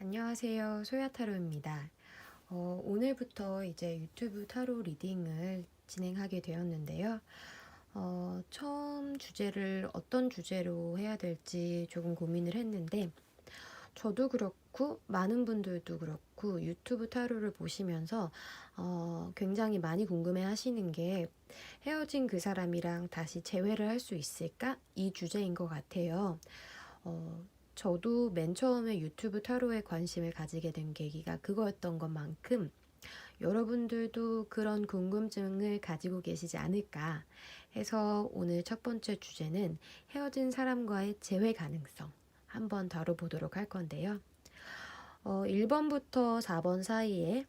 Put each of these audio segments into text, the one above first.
안녕하세요. 소야타로입니다. 오늘부터 이제 유튜브 타로 리딩을 진행하게 되었는데요. 처음 주제를 어떤 주제로 해야 될지 조금 고민을 했는데, 저도 그렇고, 많은 분들도 그렇고, 유튜브 타로를 보시면서 굉장히 많이 궁금해 하시는 게 헤어진 그 사람이랑 다시 재회를 할 수 있을까? 이 주제인 것 같아요. 어, 저도 맨 처음에 유튜브 타로에 관심을 가지게 된 계기가 그거였던 것만큼 여러분들도 그런 궁금증을 가지고 계시지 않을까 해서 오늘 첫 번째 주제는 헤어진 사람과의 재회 가능성 한번 다뤄보도록 할 건데요. 1번부터 4번 사이에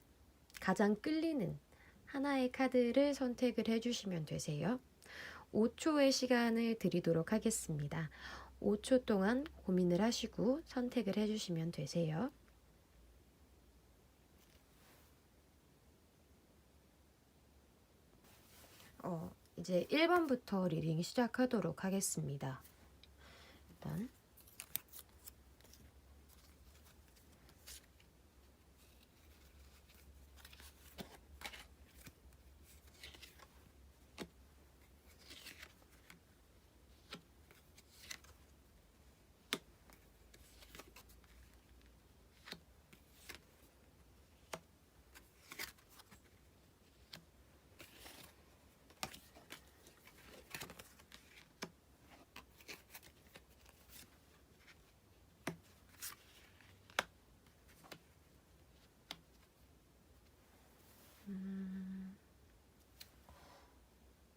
가장 끌리는 하나의 카드를 선택을 해주시면 되세요. 5초의 시간을 드리도록 하겠습니다. 5초 동안 고민을 하시고 선택을 해주시면 되세요. 이제 1번부터 리딩 시작하도록 하겠습니다. 일단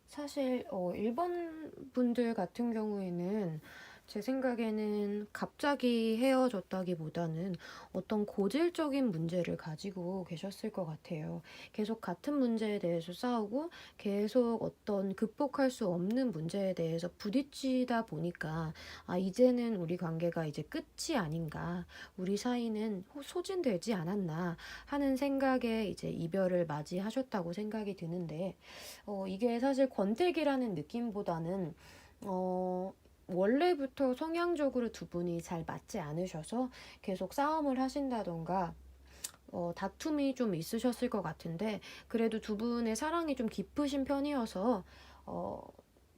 사실 1번 분들 같은 경우에는 제 생각에는 갑자기 헤어졌다기보다는 어떤 고질적인 문제를 가지고 계셨을 것 같아요. 계속 같은 문제에 대해서 싸우고 계속 어떤 극복할 수 없는 문제에 대해서 부딪히다 보니까 이제는 우리 관계가 이제 끝이 아닌가, 우리 사이는 소진되지 않았나 하는 생각에 이제 이별을 맞이하셨다고 생각이 드는데, 이게 사실 권태기라는 느낌보다는 원래부터 성향적으로 두 분이 잘 맞지 않으셔서 계속 싸움을 하신다던가 다툼이 좀 있으셨을 것 같은데, 그래도 두 분의 사랑이 좀 깊으신 편이어서 어,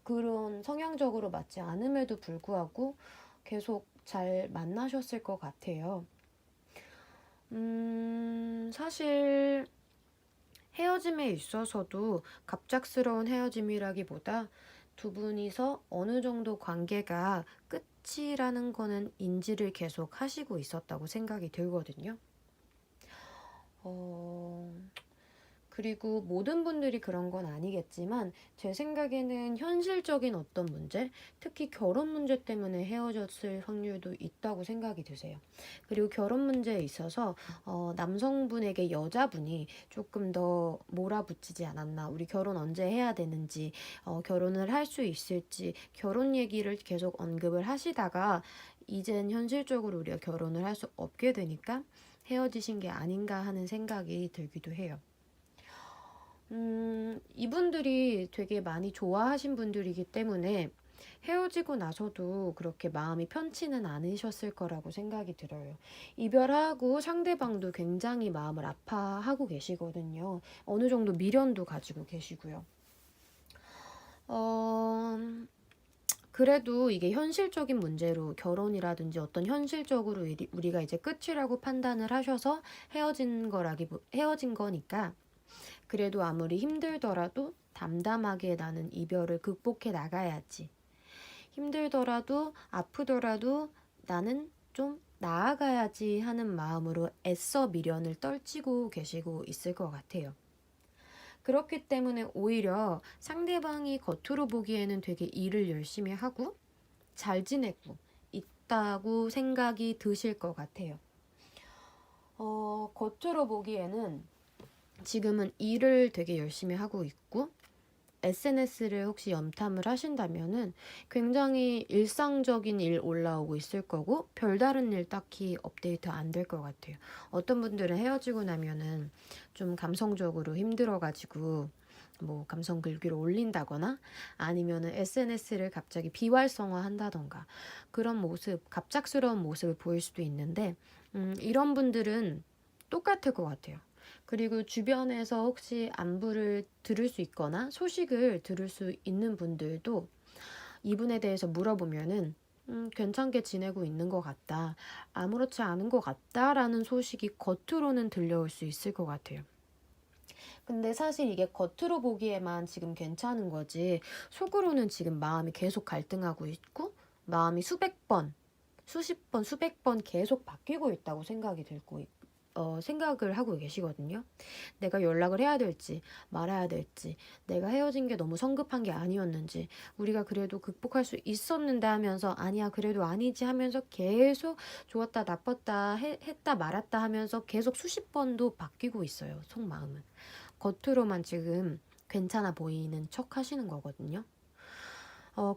그런 성향적으로 맞지 않음에도 불구하고 계속 잘 만나셨을 것 같아요. 사실 헤어짐에 있어서도 갑작스러운 헤어짐이라기보다 두 분이서 어느 정도 관계가 끝이라는 거는 인지를 계속 하시고 있었다고 생각이 들거든요. 어, 그리고 모든 분들이 그런 건 아니겠지만 제 생각에는 현실적인 어떤 문제, 특히 결혼 문제 때문에 헤어졌을 확률도 있다고 생각이 드세요. 그리고 결혼 문제에 있어서 남성분에게 여자분이 조금 더 몰아붙이지 않았나, 우리 결혼 언제 해야 되는지, 결혼을 할 수 있을지, 결혼 얘기를 계속 언급을 하시다가 이젠 현실적으로 우리가 결혼을 할 수 없게 되니까 헤어지신 게 아닌가 하는 생각이 들기도 해요. 이분들이 되게 많이 좋아하신 분들이기 때문에 헤어지고 나서도 그렇게 마음이 편치는 않으셨을 거라고 생각이 들어요. 이별하고 상대방도 굉장히 마음을 아파하고 계시거든요. 어느 정도 미련도 가지고 계시고요. 어, 그래도 이게 현실적인 문제로 결혼이라든지 어떤 현실적으로 우리가 이제 끝이라고 판단을 하셔서 헤어진 거니까 그래도 아무리 힘들더라도 담담하게 나는 이별을 극복해 나가야지. 힘들더라도 아프더라도 나는 좀 나아가야지 하는 마음으로 애써 미련을 떨치고 계시고 있을 것 같아요. 그렇기 때문에 오히려 상대방이 겉으로 보기에는 되게 일을 열심히 하고 잘 지내고 있다고 생각이 드실 것 같아요. 겉으로 보기에는 지금은 일을 되게 열심히 하고 있고 SNS를 혹시 염탐을 하신다면은 굉장히 일상적인 일 올라오고 있을 거고 별다른 일 딱히 업데이트 안 될 것 같아요. 어떤 분들은 헤어지고 나면은 좀 감성적으로 힘들어가지고 뭐 감성 글귀를 올린다거나 아니면은 SNS를 갑자기 비활성화 한다던가 그런 모습, 갑작스러운 모습을 보일 수도 있는데 이런 분들은 똑같을 것 같아요. 그리고 주변에서 혹시 안부를 들을 수 있거나 소식을 들을 수 있는 분들도 이분에 대해서 물어보면은 괜찮게 지내고 있는 것 같다. 아무렇지 않은 것 같다라는 소식이 겉으로는 들려올 수 있을 것 같아요. 근데 사실 이게 겉으로 보기에만 지금 괜찮은 거지, 속으로는 지금 마음이 계속 갈등하고 있고, 마음이 수백 번, 수십 번, 수백 번 계속 바뀌고 있다고 생각을 하고 계시거든요. 내가 연락을 해야 될지 말아야 될지, 내가 헤어진 게 너무 성급한 게 아니었는지, 우리가 그래도 극복할 수 있었는데 하면서 아니야 그래도 아니지 하면서 계속 좋았다 나빴다 했다 말았다 하면서 계속 수십 번도 바뀌고 있어요. 속마음은. 겉으로만 지금 괜찮아 보이는 척 하시는 거거든요.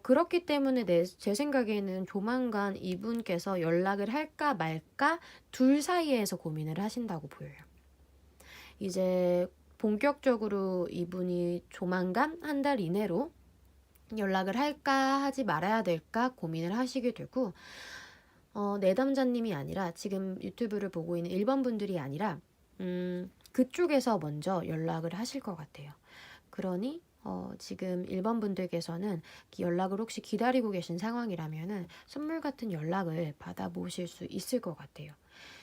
그렇기 때문에 제 생각에는 조만간 이분께서 연락을 할까 말까 둘 사이에서 고민을 하신다고 보여요. 이제 본격적으로 이분이 조만간 한 달 이내로 연락을 할까 하지 말아야 될까 고민을 하시게 되고, 내담자님이 아니라 지금 유튜브를 보고 있는 일반 분들이 아니라 그쪽에서 먼저 연락을 하실 것 같아요. 그러니 지금 일반 분들께서는 연락을 혹시 기다리고 계신 상황이라면은 선물 같은 연락을 받아보실 수 있을 것 같아요.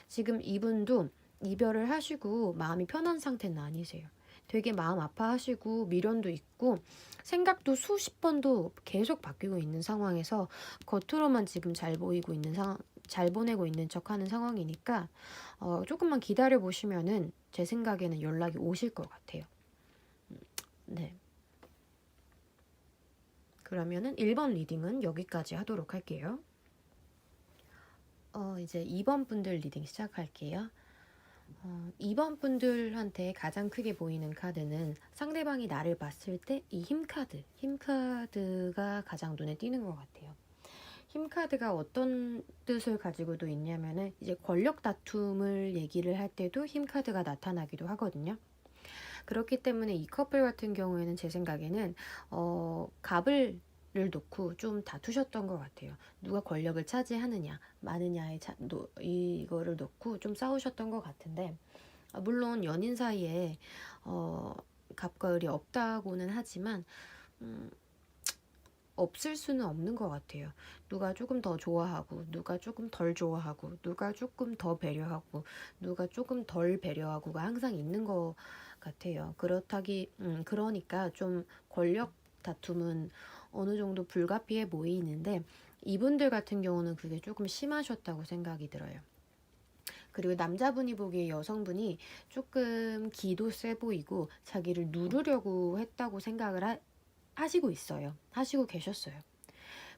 지금 이분도 이별을 하시고 마음이 편한 상태는 아니세요. 되게 마음 아파하시고 미련도 있고 생각도 수십 번도 계속 바뀌고 있는 상황에서 겉으로만 지금 잘 보내고 있는 척하는 상황이니까 조금만 기다려 보시면은 제 생각에는 연락이 오실 것 같아요. 네. 그러면은 1번 리딩은 여기까지 하도록 할게요. 이제 2번 분들 리딩 시작할게요. 2번 분들한테 가장 크게 보이는 카드는 상대방이 나를 봤을 때 이 힘카드가 가장 눈에 띄는 것 같아요. 힘카드가 어떤 뜻을 가지고도 있냐면은 이제 권력 다툼을 얘기를 할 때도 힘카드가 나타나기도 하거든요. 그렇기 때문에 이 커플 같은 경우에는 제 생각에는 갑을 놓고 좀 다투셨던 것 같아요. 누가 권력을 차지하느냐 마느냐의 이거를 놓고 좀 싸우셨던 것 같은데, 물론 연인 사이에 갑과 을이 없다고는 하지만 음, 없을 수는 없는 것 같아요. 누가 조금 더 좋아하고 누가 조금 덜 좋아하고 누가 조금 더 배려하고 누가 조금 덜 배려하고가 항상 있는 것 같아요. 그러니까 좀 권력 다툼은 어느 정도 불가피해 보이는데 이분들 같은 경우는 그게 조금 심하셨다고 생각이 들어요. 그리고 남자분이 보기에 여성분이 조금 기도 세 보이고 자기를 누르려고 했다고 생각을 하시고 있어요. 하시고 계셨어요.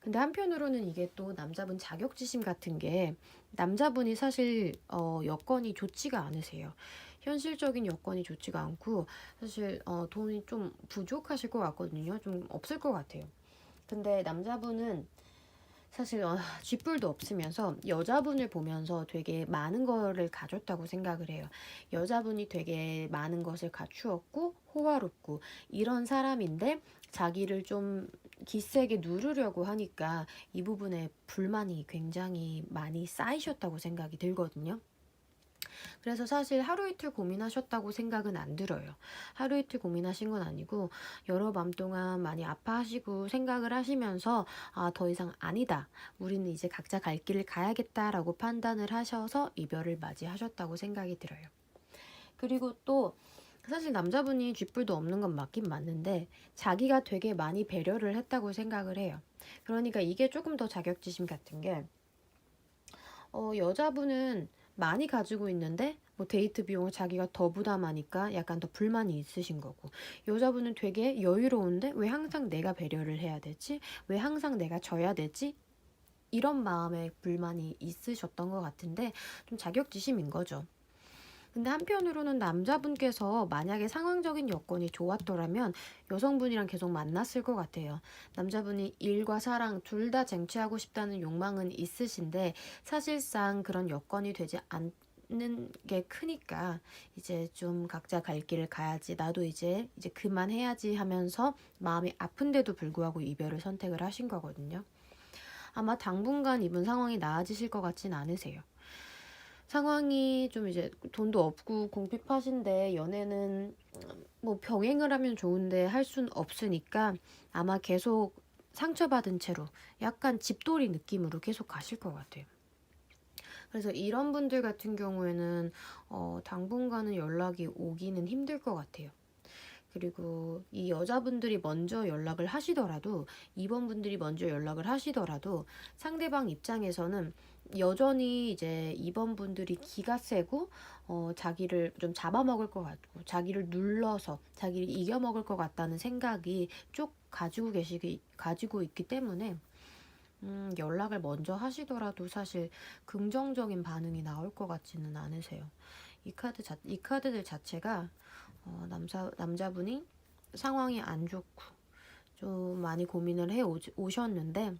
근데 한편으로는 이게 또 남자분 자격지심 같은 게, 남자분이 사실 여건이 좋지가 않으세요. 현실적인 여건이 좋지가 않고 사실 돈이 좀 부족하실 것 같거든요. 좀 없을 것 같아요. 근데 남자분은 사실 쥐뿔도 없으면서 여자분을 보면서 되게 많은 거를 가졌다고 생각을 해요. 여자분이 되게 많은 것을 갖추었고 호화롭고 이런 사람인데 자기를 좀 기세게 누르려고 하니까 이 부분에 불만이 굉장히 많이 쌓이셨다고 생각이 들거든요. 그래서 사실 하루 이틀 고민하셨다고 생각은 안 들어요. 하루 이틀 고민하신 건 아니고 여러 밤 동안 많이 아파하시고 생각을 하시면서 더 이상 아니다. 우리는 이제 각자 갈 길을 가야겠다라고 판단을 하셔서 이별을 맞이하셨다고 생각이 들어요. 그리고 또 사실 남자분이 쥐뿔도 없는 건 맞긴 맞는데 자기가 되게 많이 배려를 했다고 생각을 해요. 그러니까 이게 조금 더 자격지심 같은 게, 여자분은 많이 가지고 있는데 뭐 데이트 비용을 자기가 더 부담하니까 약간 더 불만이 있으신 거고, 여자분은 되게 여유로운데 왜 항상 내가 배려를 해야 되지? 왜 항상 내가 져야 되지? 이런 마음에 불만이 있으셨던 것 같은데 좀 자격지심인 거죠. 근데 한편으로는 남자분께서 만약에 상황적인 여건이 좋았더라면 여성분이랑 계속 만났을 것 같아요. 남자분이 일과 사랑 둘 다 쟁취하고 싶다는 욕망은 있으신데 사실상 그런 여건이 되지 게 크니까 이제 좀 각자 갈 길을 가야지, 나도 이제 그만해야지 하면서 마음이 아픈데도 불구하고 이별을 선택을 하신 거거든요. 아마 당분간 이분 상황이 나아지실 것 같진 않으세요. 상황이 좀 이제 돈도 없고 공핍하신데, 연애는 뭐 병행을 하면 좋은데 할 순 없으니까 아마 계속 상처받은 채로 약간 집돌이 느낌으로 계속 가실 것 같아요. 그래서 이런 분들 같은 경우에는 당분간은 연락이 오기는 힘들 것 같아요. 그리고 이 여자분들이 먼저 연락을 하시더라도, 2번 분들이 먼저 연락을 하시더라도 상대방 입장에서는 여전히 이제 2번 분들이 기가 세고 자기를 좀 잡아먹을 것 같고, 자기를 눌러서 자기를 이겨먹을 것 같다는 생각이 쭉 가지고 있기 때문에 연락을 먼저 하시더라도 사실 긍정적인 반응이 나올 것 같지는 않으세요. 이 카드들 자체가 남자분이 상황이 안 좋고 좀 많이 고민을 오셨는데,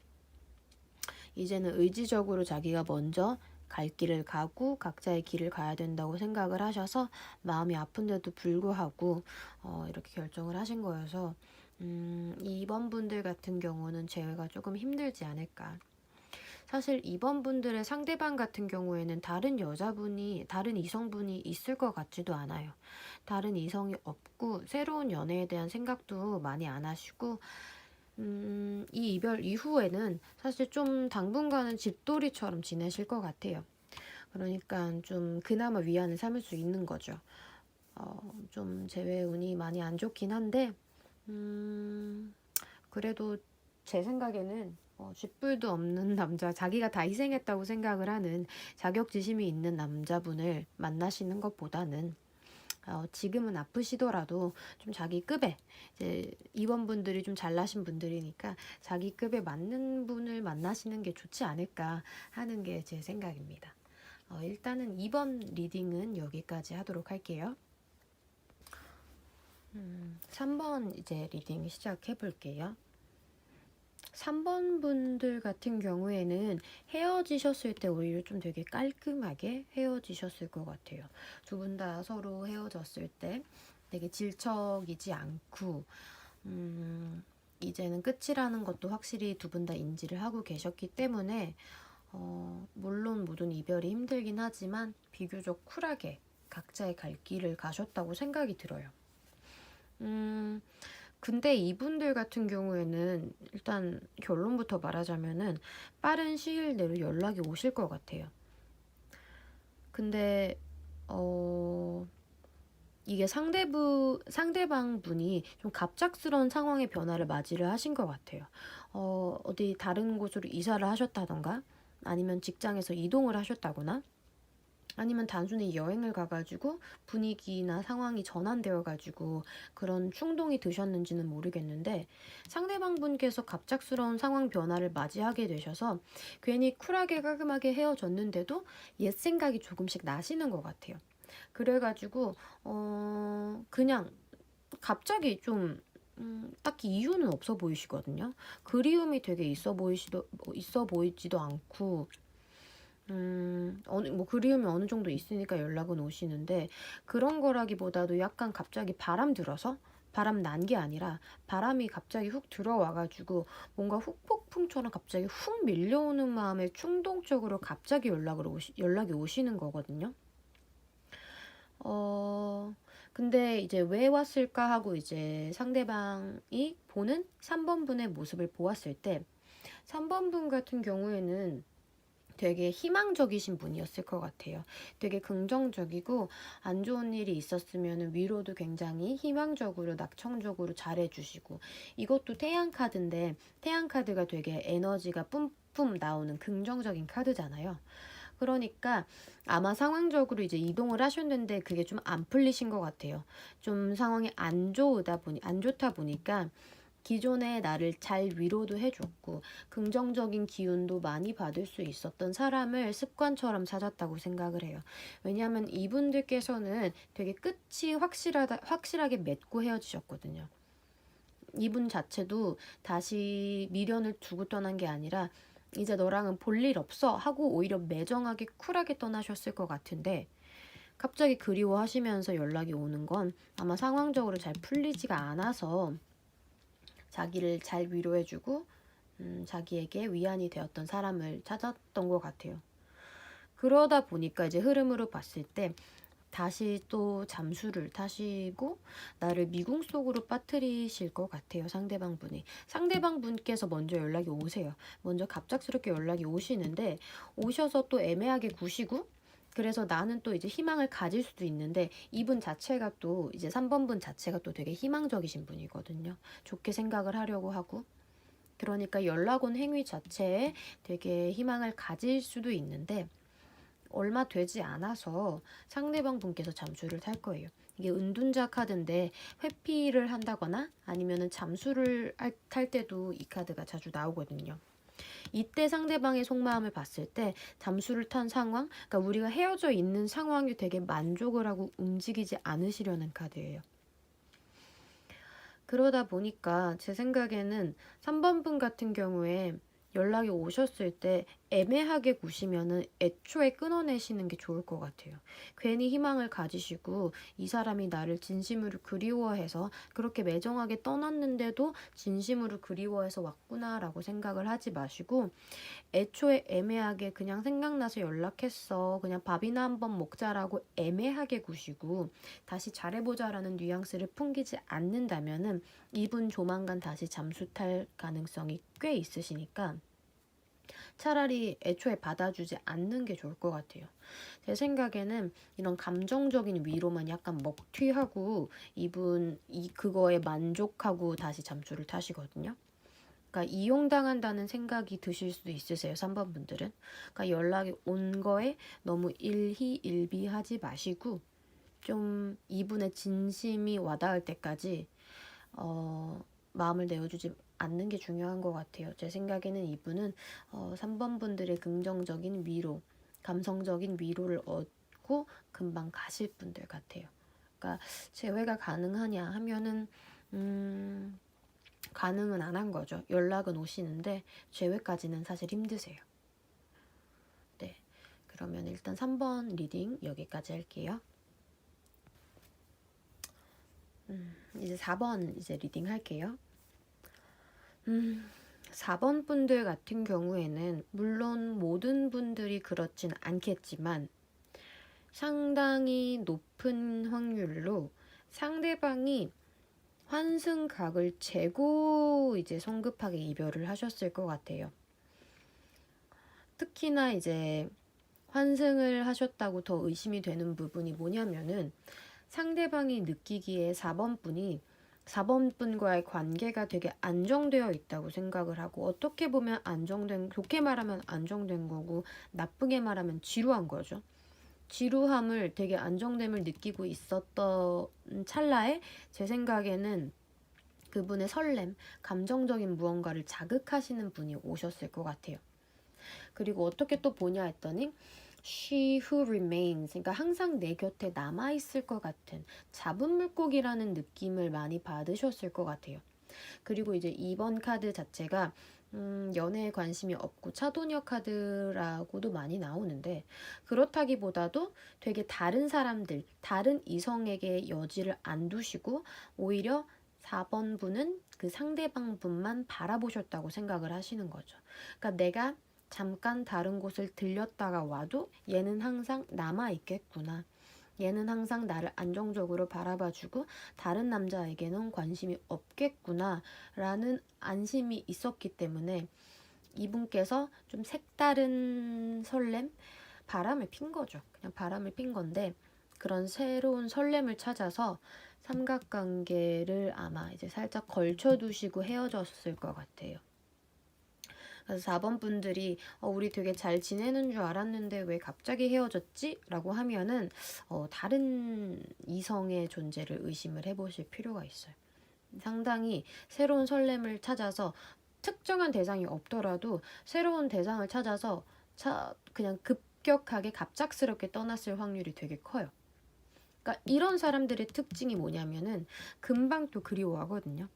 이제는 의지적으로 자기가 먼저 갈 길을 가고 각자의 길을 가야 된다고 생각을 하셔서 마음이 아픈데도 불구하고 이렇게 결정을 하신 거여서 2번 분들 같은 경우는 재회가 조금 힘들지 않을까. 사실 2번 분들의 상대방 같은 경우에는 다른 이성분이 있을 것 같지도 않아요. 다른 이성이 없고 새로운 연애에 대한 생각도 많이 안 하시고, 이 이별 이후에는 사실 좀 당분간은 집돌이처럼 지내실 것 같아요. 그러니까 좀 그나마 위안을 삼을 수 있는 거죠. 좀 재회 운이 많이 안 좋긴 한데, 그래도 제 생각에는 쥐뿔도 없는 남자, 자기가 다 희생했다고 생각을 하는 자격지심이 있는 남자분을 만나시는 것보다는 지금은 아프시더라도 좀 자기 급에, 이제 이번분들이 좀 잘나신 분들이니까 자기 급에 맞는 분을 만나시는 게 좋지 않을까 하는 게 제 생각입니다. 일단은 2번 리딩은 여기까지 하도록 할게요. 3번 이제 리딩 시작해 볼게요. 3번 분들 같은 경우에는 헤어지셨을 때 오히려 좀 되게 깔끔하게 헤어지셨을 것 같아요. 두 분 다 서로 헤어졌을 때 되게 질척이지 않고, 이제는 끝이라는 것도 확실히 두 분 다 인지를 하고 계셨기 때문에 물론 모든 이별이 힘들긴 하지만 비교적 쿨하게 각자의 갈 길을 가셨다고 생각이 들어요. 근데 이분들 같은 경우에는 일단 결론부터 말하자면은 빠른 시일 내로 연락이 오실 것 같아요. 근데 이게 상대방 분이 좀 갑작스러운 상황의 변화를 맞이를 하신 것 같아요. 어디 다른 곳으로 이사를 하셨다던가, 아니면 직장에서 이동을 하셨다거나, 아니면 단순히 여행을 가가지고 분위기나 상황이 전환되어가지고 그런 충동이 드셨는지는 모르겠는데, 상대방 분께서 갑작스러운 상황 변화를 맞이하게 되셔서 괜히 쿨하게 깔끔하게 헤어졌는데도 옛 생각이 조금씩 나시는 것 같아요. 그래가지고 그냥 갑자기 좀 딱히 이유는 없어 보이시거든요. 그리움이 되게 있어 보이지도 않고, 뭐 그리움이 어느 정도 있으니까 연락은 오시는데, 그런 거라기보다도 약간 갑자기 바람 난 게 아니라 바람이 갑자기 훅 들어와가지고 뭔가 후폭풍처럼 갑자기 훅 밀려오는 마음에 충동적으로 갑자기 연락이 오시는 거거든요. 근데 이제 왜 왔을까 하고 이제 상대방이 보는 3번 분의 모습을 보았을 때, 3번 분 같은 경우에는 되게 희망적이신 분이었을 것 같아요. 되게 긍정적이고, 안 좋은 일이 있었으면 위로도 굉장히 희망적으로 낙천적으로 잘해주시고, 이것도 태양 카드인데 태양 카드가 되게 에너지가 뿜뿜 나오는 긍정적인 카드잖아요. 그러니까 아마 상황적으로 이제 이동을 하셨는데 그게 좀 안 풀리신 것 같아요. 좀 상황이 안 좋다 보니까 기존에 나를 잘 위로도 해줬고 긍정적인 기운도 많이 받을 수 있었던 사람을 습관처럼 찾았다고 생각을 해요. 왜냐하면 이분들께서는 되게 끝이 확실하게 맺고 헤어지셨거든요. 이분 자체도 다시 미련을 두고 떠난 게 아니라 이제 너랑은 볼 일 없어 하고 오히려 매정하게 쿨하게 떠나셨을 것 같은데 갑자기 그리워하시면서 연락이 오는 건 아마 상황적으로 잘 풀리지가 않아서 자기를 잘 위로해주고 자기에게 위안이 되었던 사람을 찾았던 것 같아요. 그러다 보니까 이제 흐름으로 봤을 때 다시 또 잠수를 타시고 나를 미궁 속으로 빠뜨리실 것 같아요. 상대방 분이. 상대방 분께서 먼저 연락이 오세요. 먼저 갑작스럽게 연락이 오시는데 오셔서 또 애매하게 구시고 그래서 나는 또 이제 희망을 가질 수도 있는데 이분 자체가 또 이제 3번 분 자체가 또 되게 희망적이신 분이거든요. 좋게 생각을 하려고 하고 그러니까 연락 온 행위 자체에 되게 희망을 가질 수도 있는데 얼마 되지 않아서 상대방 분께서 잠수를 탈 거예요. 이게 은둔자 카드인데 회피를 한다거나 아니면은 잠수를 탈 때도 이 카드가 자주 나오거든요. 이때 상대방의 속마음을 봤을 때 잠수를 탄 상황, 그러니까 우리가 헤어져 있는 상황이 되게 만족을 하고 움직이지 않으시려는 카드예요. 그러다 보니까 제 생각에는 3번 분 같은 경우에 연락이 오셨을 때 애매하게 구시면은 애초에 끊어내시는 게 좋을 것 같아요. 괜히 희망을 가지시고 이 사람이 나를 진심으로 그리워해서 그렇게 매정하게 떠났는데도 진심으로 그리워해서 왔구나라고 생각을 하지 마시고 애초에 애매하게 그냥 생각나서 연락했어. 그냥 밥이나 한번 먹자라고 애매하게 구시고 다시 잘해보자라는 뉘앙스를 풍기지 않는다면은 이분 조만간 다시 잠수 탈 가능성이 꽤 있으시니까 차라리 애초에 받아주지 않는 게 좋을 것 같아요. 제 생각에는 이런 감정적인 위로만 약간 먹튀하고 그거에 만족하고 다시 잠수를 타시거든요. 그러니까 이용당한다는 생각이 드실 수도 있으세요. 3번 분들은. 그러니까 연락이 온 거에 너무 일희일비하지 마시고 좀 이분의 진심이 와닿을 때까지 마음을 내어주지 않는 게 중요한 것 같아요. 제 생각에는 이분은 3번 분들의 긍정적인 위로, 감성적인 위로를 얻고 금방 가실 분들 같아요. 그러니까 재회가 가능하냐 하면은 가능은 안 한 거죠. 연락은 오시는데 재회까지는 사실 힘드세요. 네, 그러면 일단 3번 리딩 여기까지 할게요. 이제 4번 이제 리딩 할게요. 4번 분들 같은 경우에는 물론 모든 분들이 그렇진 않겠지만 상당히 높은 확률로 상대방이 환승각을 재고 이제 성급하게 이별을 하셨을 것 같아요. 특히나 이제 환승을 하셨다고 더 의심이 되는 부분이 뭐냐면은 상대방이 느끼기에 4번 분이 4번 분과의 관계가 되게 안정되어 있다고 생각을 하고 어떻게 보면 좋게 말하면 안정된 거고 나쁘게 말하면 지루한 거죠. 지루함을 되게 안정됨을 느끼고 있었던 찰나에 제 생각에는 그분의 설렘, 감정적인 무언가를 자극하시는 분이 오셨을 것 같아요. 그리고 어떻게 또 보냐 했더니 She who remains, 그러니까 항상 내 곁에 남아있을 것 같은 잡은 물고기라는 느낌을 많이 받으셨을 것 같아요. 그리고 이제 2번 카드 자체가 연애에 관심이 없고 차도녀 카드라고도 많이 나오는데 그렇다기보다도 되게 다른 사람들, 다른 이성에게 여지를 안 두시고 오히려 4번 분은 그 상대방 분만 바라보셨다고 생각을 하시는 거죠. 그러니까 내가 잠깐 다른 곳을 들렸다가 와도 얘는 항상 남아있겠구나. 얘는 항상 나를 안정적으로 바라봐주고 다른 남자에게는 관심이 없겠구나 라는 안심이 있었기 때문에 이분께서 좀 색다른 설렘? 바람을 핀 거죠. 그냥 바람을 핀 건데 그런 새로운 설렘을 찾아서 삼각관계를 아마 이제 살짝 걸쳐두시고 헤어졌을 것 같아요. 그래서 4번 분들이 우리 되게 잘 지내는 줄 알았는데 왜 갑자기 헤어졌지? 라고 하면은 다른 이성의 존재를 의심을 해보실 필요가 있어요. 상당히 새로운 설렘을 찾아서 특정한 대상이 없더라도 새로운 대상을 찾아서 그냥 급격하게 갑작스럽게 떠났을 확률이 되게 커요. 그러니까 이런 사람들의 특징이 뭐냐면은 금방 또 그리워하거든요.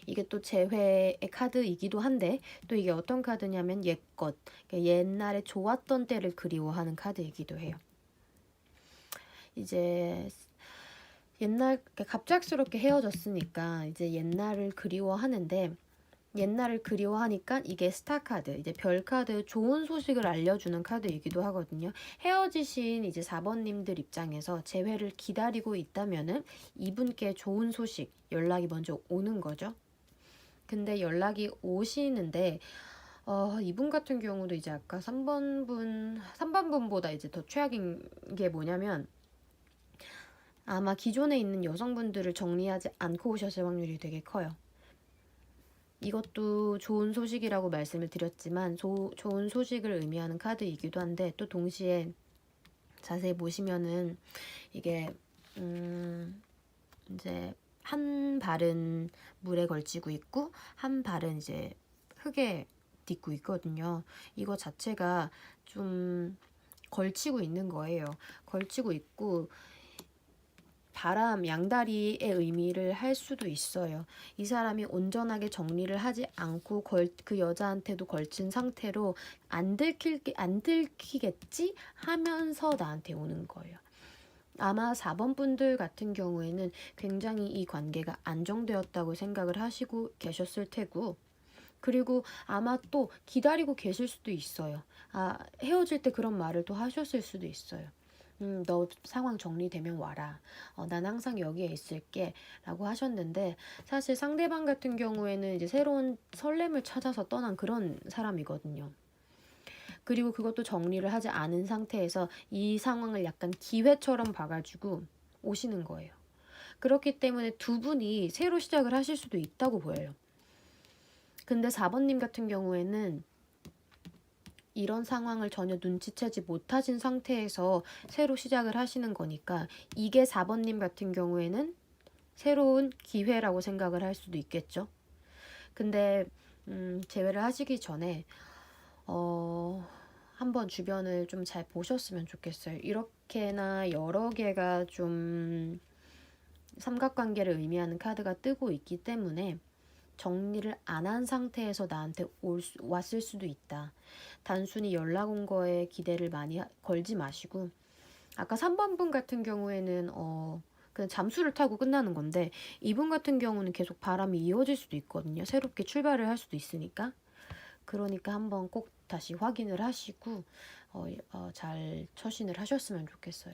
이게 또 재회의 카드이기도 한데 또 이게 어떤 카드냐면 옛것, 그러니까 옛날에 좋았던 때를 그리워하는 카드이기도 해요. 이제 옛날 갑작스럽게 헤어졌으니까 이제 옛날을 그리워하는데 옛날을 그리워하니까 이게 스타 카드, 이제 별 카드, 좋은 소식을 알려주는 카드이기도 하거든요. 헤어지신 이제 4번님들 입장에서 재회를 기다리고 있다면은 이분께 좋은 소식, 연락이 먼저 오는 거죠. 근데 연락이 오시는데 이분 같은 경우도 이제 아까 3번 분보다 이제 더 최악인 게 뭐냐면 아마 기존에 있는 여성분들을 정리하지 않고 오셨을 확률이 되게 커요. 이것도 좋은 소식이라고 말씀을 드렸지만 좋은 소식을 의미하는 카드이기도 한데 또 동시에 자세히 보시면은 이게 이제 한 발은 물에 걸치고 있고 한 발은 이제 흙에 딛고 있거든요. 이거 자체가 좀 걸치고 있는 거예요. 걸치고 있고 바람, 양다리의 의미를 할 수도 있어요. 이 사람이 온전하게 정리를 하지 않고 그 여자한테도 걸친 상태로 안 들키겠지 하면서 나한테 오는 거예요. 아마 4번 분들 같은 경우에는 굉장히 이 관계가 안정되었다고 생각을 하시고 계셨을 테고, 그리고 아마 또 기다리고 계실 수도 있어요. 헤어질 때 그런 말을 또 하셨을 수도 있어요. 너 상황 정리되면 와라. 난 항상 여기에 있을게. 라고 하셨는데, 사실 상대방 같은 경우에는 이제 새로운 설렘을 찾아서 떠난 그런 사람이거든요. 그리고 그것도 정리를 하지 않은 상태에서 이 상황을 약간 기회처럼 봐가지고 오시는 거예요. 그렇기 때문에 두 분이 새로 시작을 하실 수도 있다고 보여요. 근데 4번님 같은 경우에는 이런 상황을 전혀 눈치채지 못하신 상태에서 새로 시작을 하시는 거니까 이게 4번님 같은 경우에는 새로운 기회라고 생각을 할 수도 있겠죠. 근데 재회를 하시기 전에 한번 주변을 좀 잘 보셨으면 좋겠어요. 이렇게나 여러 개가 좀 삼각관계를 의미하는 카드가 뜨고 있기 때문에 정리를 안 한 상태에서 나한테 왔을 수도 있다. 단순히 연락 온 거에 기대를 많이 걸지 마시고, 아까 3번 분 같은 경우에는 그냥 잠수를 타고 끝나는 건데 이분 같은 경우는 계속 바람이 이어질 수도 있거든요. 새롭게 출발을 할 수도 있으니까. 그러니까 한번 꼭 다시 확인을 하시고 잘 처신을 하셨으면 좋겠어요.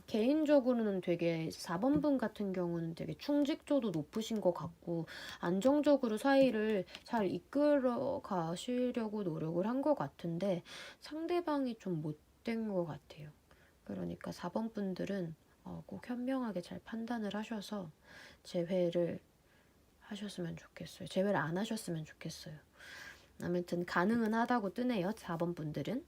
개인적으로는 되게 4번 분 같은 경우는 되게 충직도도 높으신 것 같고 안정적으로 사이를 잘 이끌어 가시려고 노력을 한 것 같은데 상대방이 좀 못된 것 같아요. 그러니까 4번 분들은 꼭 현명하게 잘 판단을 하셔서 재회를 하셨으면 좋겠어요. 재회를 안 하셨으면 좋겠어요. 아무튼 가능은 하다고 뜨네요. 4번 분들은.